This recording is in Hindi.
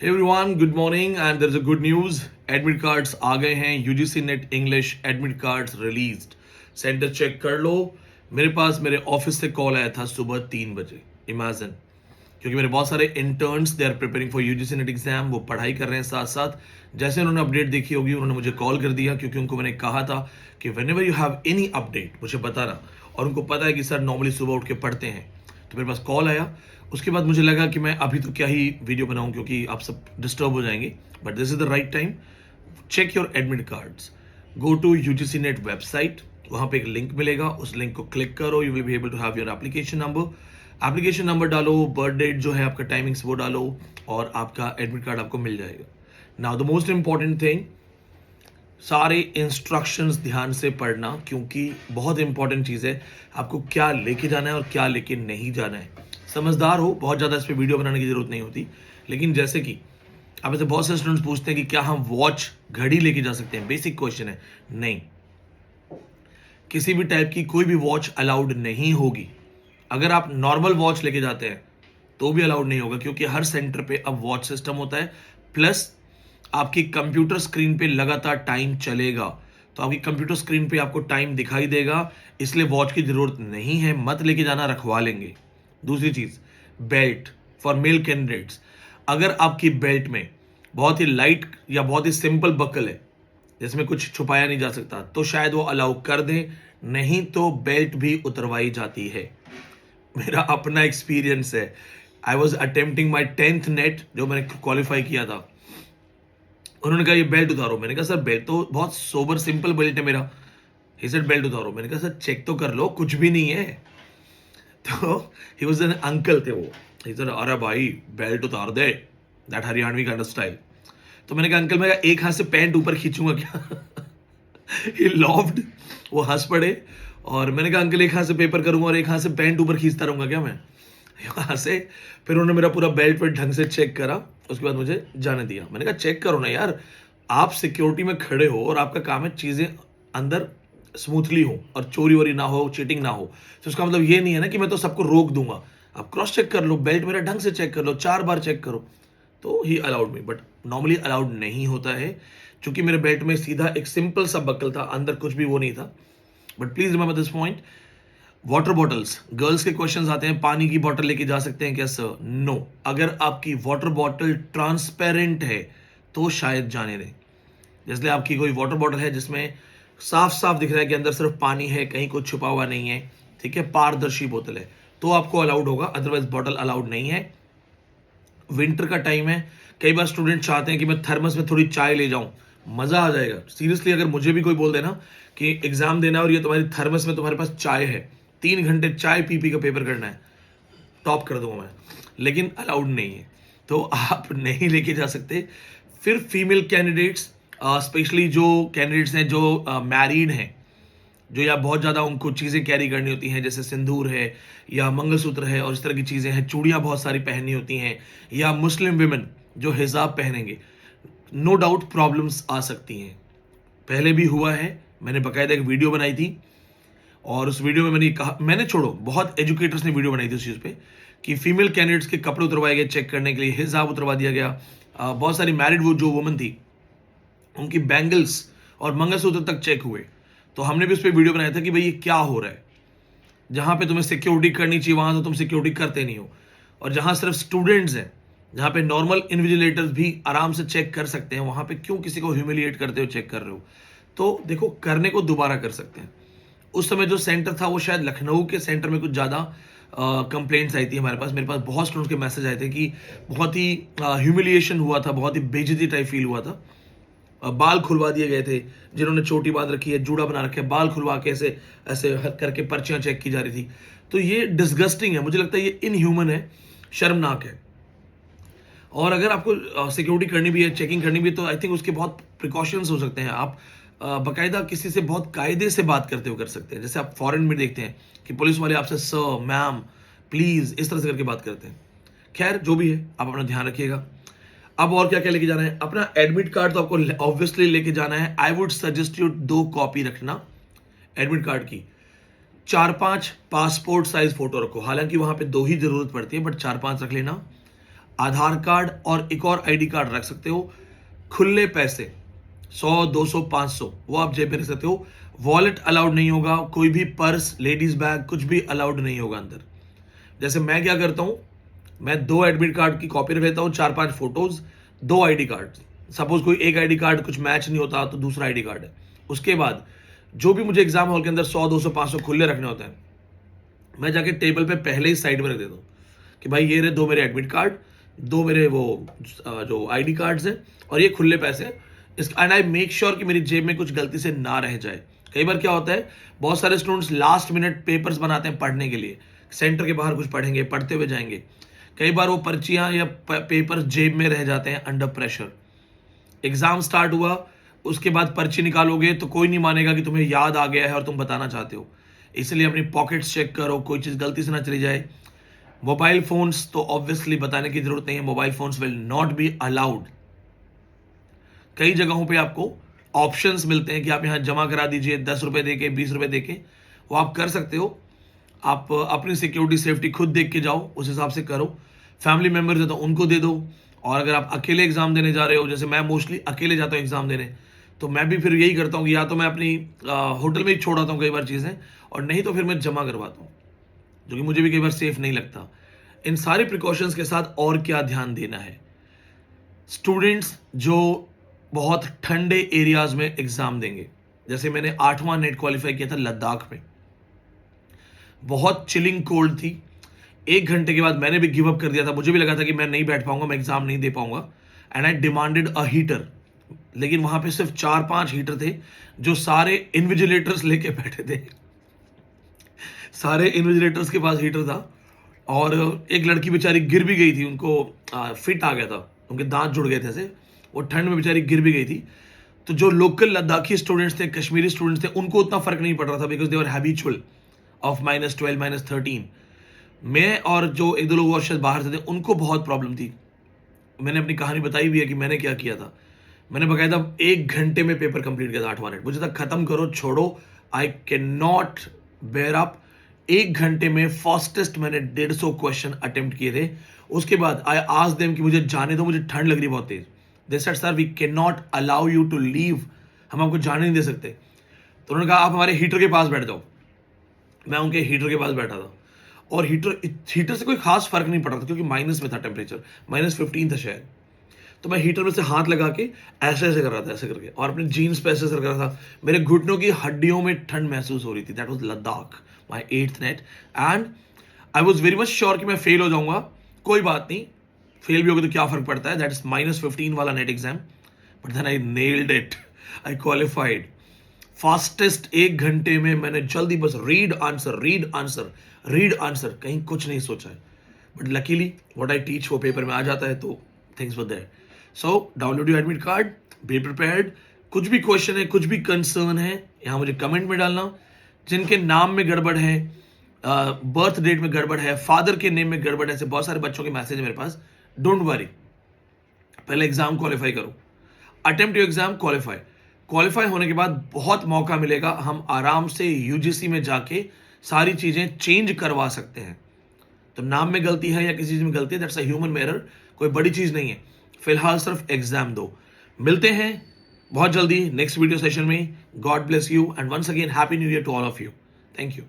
Hey everyone, good morning and there's a good news. Admit cards आ गए हैं. UGC NET English admit cards released. Centre check कर लो. मेरे पास मेरे ऑफिस से कॉल आया था सुबह 3 बजे. इमेजिन, क्योंकि मेरे बहुत सारे interns they are preparing for UGC NET exam. वो पढ़ाई कर रहे हैं साथ साथ. जैसे उन्होंने अपडेट देखी होगी उन्होंने मुझे कॉल कर दिया, क्योंकि उनको मैंने कहा था कि when ever you have any update मुझे बताना. और उनको पता है कि सर नॉर्मली सुबह उठ के पढ़ते हैं. तो मेरे पास कॉल आया. उसके बाद मुझे लगा कि मैं अभी तो क्या ही वीडियो बनाऊं, क्योंकि आप सब डिस्टर्ब हो जाएंगे. But this is the right time. Check your admit cards. Go to UGC NET website. वहां पे एक लिंक मिलेगा, उस लिंक को क्लिक करो. You will be able to have your application number. Application number डालो, बर्थ डेट जो है आपका, टाइमिंग्स वो डालो, और आपका एडमिट कार्ड आपको मिल जाएगा. Now the most important thing, सारे इंस्ट्रक्शंस ध्यान से पढ़ना, क्योंकि बहुत इंपॉर्टेंट चीज़ है. आपको क्या लेके जाना है और क्या लेके नहीं जाना है. समझदार हो, बहुत ज़्यादा इस पर वीडियो बनाने की जरूरत नहीं होती. लेकिन जैसे कि अब ऐसे बहुत से स्टूडेंट्स पूछते हैं कि क्या हम वॉच, घड़ी लेके जा सकते हैं. बेसिक क्वेश्चन है. नहीं, किसी भी टाइप की कोई भी वॉच अलाउड नहीं होगी. अगर आप नॉर्मल वॉच लेके जाते हैं तो भी अलाउड नहीं होगा, क्योंकि हर सेंटर पे अब वॉच सिस्टम होता है. प्लस आपकी कंप्यूटर स्क्रीन पे लगातार टाइम चलेगा, तो आपकी कंप्यूटर स्क्रीन पे आपको टाइम दिखाई देगा. इसलिए वॉच की जरूरत नहीं है. मत लेके जाना, रखवा लेंगे. दूसरी चीज, बेल्ट फॉर मेल कैंडिडेट्स. अगर आपकी बेल्ट में बहुत ही लाइट या बहुत ही सिंपल बकल है जिसमें कुछ छुपाया नहीं जा सकता, तो शायद वो अलाउ कर दें. नहीं तो बेल्ट भी उतरवाई जाती है. मेरा अपना एक्सपीरियंस है. I was attempting my 10th net, जो मैंने क्वालिफाई किया था. उन्होंने कहा ये बेल्ट उतारो. मैंने कहा सर बेल्ट तो बहुत सोबर सिंपल बेल्ट है मेरा. ही सेड बेल्ट उतारो. मैंने कहा सर चेक तो कर लो, कुछ भी नहीं है. तो ही वाज एन अंकल थे वो. ही सेड अरे भाई बेल्ट उतार दे, that Haryanvi kind of style. तो मैंने कहा अंकल मैं एक हाथ से पैंट ऊपर खींचूंगा क्या? ही लॉफ्ड. वो हंस पड़े. और मैंने कहा अंकल एक हाथ से पेपर करूंगा और एक हाथ से पैंट ऊपर खींचता रहूंगा क्या मैं? यहाँ से फिर उन्होंने मेरा पूरा बेल्ट वेल्ट ढंग से चेक करा. उसके बाद मुझे जाने दिया. मैंने कहा चेक करो ना यार, आप सिक्योरिटी में खड़े हो और आपका काम है चीजें अंदर स्मूथली हो और चोरी वोरी ना हो, चीटिंग ना हो. तो उसका मतलब ये नहीं है ना कि मैं तो सबको रोक दूंगा. आप क्रॉस चेक कर लो, बेल्ट मेरा ढंग से चेक कर लो, 4 बार चेक करो. तो ही allowed me. But normally allowed नहीं होता है, क्योंकि मेरे बेल्ट में सीधा एक सिंपल सा बक्कल था, अंदर कुछ भी वो नहीं था. But please remember this point. Water bottles, girls के क्वेश्चंस आते हैं, पानी की बॉटल लेके जा सकते हैं क्या सर? नो. अगर आपकी वाटर बॉटल ट्रांसपेरेंट है तो शायद जाने दें. जैसे आपकी कोई वाटर बॉटल है जिसमें साफ साफ दिख रहा है कि अंदर सिर्फ पानी है, कहीं कुछ छुपा हुआ नहीं है, ठीक है, पारदर्शी बोतल है, तो आपको अलाउड होगा. अदरवाइज बॉटल अलाउड नहीं है. विंटर का टाइम है, कई बार स्टूडेंट चाहते हैं कि मैं थर्मस में थोड़ी चाय ले जाऊं. मजा आ जाएगा सीरियसली. अगर मुझे भी कोई बोल देना कि एग्जाम देना और ये तुम्हारी थर्मस में तुम्हारे पास चाय है, 3 घंटे चाय पी पी का पेपर करना है, टॉप कर दूंगा मैं. लेकिन अलाउड नहीं है, तो आप नहीं लेके जा सकते. फिर फीमेल कैंडिडेट्स, स्पेशली जो कैंडिडेट्स हैं जो मैरिड हैं, जो या बहुत ज़्यादा उनको चीज़ें कैरी करनी होती हैं, जैसे सिंदूर है या मंगलसूत्र है और इस तरह की चीज़ें हैं, चूड़ियाँ बहुत सारी पहननी होती हैं, या मुस्लिम विमेन जो हिजाब पहनेंगे, नो डाउट प्रॉब्लम्स आ सकती हैं. पहले भी हुआ है. मैंने बाकायदा एक वीडियो बनाई थी और उस वीडियो में मैंने कहा, मैंने छोड़ो बहुत एजुकेटर्स ने वीडियो बनाई थी उस चीज़ पे, कि फीमेल कैंडिडेट्स के कपड़े उतरवाए गए चेक करने के लिए, हिजाब उतरवा दिया गया. बहुत सारी मैरिड वो जो वुमन थी उनकी बैंगल्स और मंगलसूत्र तक चेक हुए. तो हमने भी उस पर वीडियो बनाया था कि भाई ये क्या हो रहा है. जहाँ पे तुम्हें सिक्योरिटी करनी चाहिए वहाँ तो तुम सिक्योरिटी करते नहीं हो, और जहाँ सिर्फ स्टूडेंट्स हैं, जहाँ पे नॉर्मल इन्विजिलेटर्स भी आराम से चेक कर सकते हैं, वहाँ पे क्यों किसी को ह्यूमिलिएट करते हो, चेक कर रहे हो. तो देखो, करने को दोबारा कर सकते हैं. उस समय जो सेंटर था वो शायद लखनऊ के सेंटर में कुछ ज़्यादा कंप्लेंट्स आई थी हमारे पास. मेरे पास बहुत स्टूडेंट्स के मैसेज आए थे कि बहुत ही ह्यूमिलिएशन हुआ था, बहुत ही बेइज्जती टाइप फील हुआ था. बाल खुलवा दिए गए थे, जिन्होंने चोटी बांध रखी है, जूड़ा बना रखे है, बाल खुलवा के ऐसे ऐसे करके पर्चियां चेक की जा रही थी. तो ये डिस्गस्टिंग है. मुझे लगता है ये इनह्यूमन है, शर्मनाक है. और अगर आपको सिक्योरिटी करनी भी है, चेकिंग करनी भी है, तो आई थिंक उसके बहुत प्रिकॉशंस हो सकते हैं. आप बाकायदा किसी से बहुत कायदे से बात करते हुए कर सकते हैं. जैसे आप फॉरेन में देखते हैं कि पुलिस वाले आपसे सर, मैम, प्लीज, इस तरह से करके बात करते हैं. खैर जो भी है, आप अपना ध्यान रखिएगा. अब और क्या क्या लेके जाना है? अपना एडमिट कार्ड तो आपको ऑब्वियसली लेके जाना है. I would suggest you 2 copy रखना एडमिट कार्ड की. 4-5 पासपोर्ट साइज फोटो रखो. हालांकि वहां पे 2 ही जरूरत पड़ती है, बट 4-5 रख लेना. आधार कार्ड और एक और आईडी कार्ड रख सकते हो। खुले पैसे 100, 200, 500 वो आप जेब में रख सकते हो। वॉलेट अलाउड नहीं होगा, कोई भी पर्स, लेडीज बैग, कुछ भी अलाउड नहीं होगा अंदर। जैसे मैं क्या करता हूं, मैं 2 एडमिट कार्ड की कॉपी रख लेता हूं, 4-5 फोटोज, 2 आईडी कार्ड। सपोज कोई एक आईडी कार्ड कुछ मैच नहीं होता तो दूसरा आईडी कार्ड है। उसके बाद जो भी मुझे एग्जाम हॉल के अंदर 100, 200, 500 खुले रखने होते हैं, मैं जाके टेबल पे पहले ही साइड में रख देता हूँ कि भाई ये रहे 2 मेरे एडमिट कार्ड, 2 मेरे वो जो आईडी कार्ड्स हैं, और ये खुले पैसे हैं। एंड आई मेक श्योर कि मेरी जेब में कुछ गलती से ना रह जाए। कई बार क्या होता है, बहुत सारे स्टूडेंट्स लास्ट मिनट पेपर्स बनाते हैं पढ़ने के लिए, सेंटर के बाहर कुछ पढ़ेंगे, पढ़ते हुए जाएंगे। कई बार वो पर्चियां या पेपर जेब में रह जाते हैं अंडर प्रेशर। एग्जाम स्टार्ट हुआ, उसके बाद पर्ची निकालोगे तो कोई नहीं मानेगा कि तुम्हें याद आ गया है और तुम बताना चाहते हो। इसलिए अपनी पॉकेट्स चेक करो, कोई चीज़ गलती से ना चली जाए। मोबाइल फोन्स तो ऑब्वियसली बताने की जरूरत नहीं है, mobile phones will not be allowed. कई जगहों पे आपको ऑप्शंस मिलते हैं कि आप यहाँ जमा करा दीजिए 10 रुपए देके, 20 रुपए देके, वो आप कर सकते हो। आप अपनी सिक्योरिटी सेफ्टी खुद देख के जाओ, उस हिसाब से करो। फैमिली मेंबर्स है तो उनको दे दो। और अगर आप अकेले एग्जाम देने जा रहे हो, जैसे मैं मोस्टली अकेले जाता हूँ एग्जाम देने, तो मैं भी फिर यही करता हूँ कि या तो मैं अपनी होटल में ही छोड़ आता हूँ कई बार चीज़ें, और नहीं तो फिर मैं जमा करवाता हूँ, जो कि मुझे भी कई बार सेफ नहीं लगता। इन सारे प्रिकॉशंस के साथ और क्या ध्यान देना है, स्टूडेंट्स जो बहुत ठंडे एरियाज में एग्जाम देंगे, जैसे मैंने 8वां नेट क्वालिफाई किया था लद्दाख में, बहुत चिलिंग कोल्ड थी। 1 घंटे के बाद मैंने भी गिव अप कर दिया था, मुझे भी लगा था कि मैं नहीं बैठ पाऊंगा, मैं एग्जाम नहीं दे पाऊंगा। And I demanded a heater, लेकिन वहां पे सिर्फ 4-5 हीटर थे जो सारे इन्विजिलेटर्स लेके बैठे थे। सारे इन्विजिलेटर्स के पास हीटर था, और एक लड़की बेचारी गिर भी गई थी, उनको फिट आ गया था, उनके दांत जुड़ गए थे ऐसे, वो ठंड में बेचारी गिर भी गई थी। तो जो लोकल लद्दाखी स्टूडेंट्स थे, कश्मीरी स्टूडेंट्स थे, उनको उतना फर्क नहीं पड़ रहा था, because they were habitual of -12, -13। मैं और जो 1-2 लोग और शायद बाहर से थे, उनको बहुत प्रॉब्लम थी। मैंने अपनी कहानी बताई भी है कि मैंने क्या किया था। मैंने बकायदा 1 घंटे में पेपर कंप्लीट किया था 8वां नेट। मुझे था खत्म करो, छोड़ो, I can not bear up. 1 घंटे में फास्टेस्ट मैंने 150 क्वेश्चन अटेम्प्ट किए थे। उसके बाद आई आस्क्ड देम कि मुझे जाने दो, मुझे ठंड लग रही बहुत तेज। They said sir we can not allow you to leave, हम आपको जाने नहीं दे सकते। तो उन्होंने कहा आप हमारे हीटर के पास बैठ जाओ। मैं उनके हीटर के पास बैठा था, और हीटर से कोई खास फर्क नहीं पड़ रहा था, क्योंकि माइनस में था टेम्परेचर, -15 था शायद। तो मैं हीटर में से हाथ लगा के ऐसे ऐसे कर रहा था, ऐसे करके, और अपने जीन्स पे ऐसे कर रहा था। मेरे घुटनों की हड्डियों में ठंड महसूस हो रही थी। That was Ladakh, my 8th net, and I was very much sure कि मैं फेल हो जाऊंगा। कोई बात नहीं, फेल भी होगा तो क्या फर्क पड़ता है, दैट इज -15 वाला net exam. But then I nailed it, I qualified. Fastest 1 घंटे में मैंने जल्दी बस read answer, read answer, read answer, कहीं कुछ नहीं सोचा है। But luckily what I teach वो पेपर में आ जाता है, तो things were there. So download your admit card, be prepared. कुछ भी क्वेश्चन है, कुछ भी कंसर्न है, यहाँ मुझे कमेंट में डालना। जिनके नाम में गड़बड़ है, बर्थ डेट में गड़बड़ है, फादर के नेम में गड़बड़ है, ऐसे बहुत सारे बच्चों के मैसेज है मेरे पास। डोंट वरी, पहले एग्जाम क्वालिफाई करो, अटेम्प्ट योर एग्जाम, क्वालिफाई होने के बाद बहुत मौका मिलेगा, हम आराम से यूजीसी में जाके सारी चीजें चेंज करवा सकते हैं। तो नाम में गलती है या किसी चीज में गलती है, दैट्स अ ह्यूमन एरर, कोई बड़ी चीज नहीं है। फिलहाल सिर्फ एग्जाम दो। मिलते हैं बहुत जल्दी नेक्स्ट वीडियो सेशन में। God bless you, and once again happy new year to all of you. Thank you.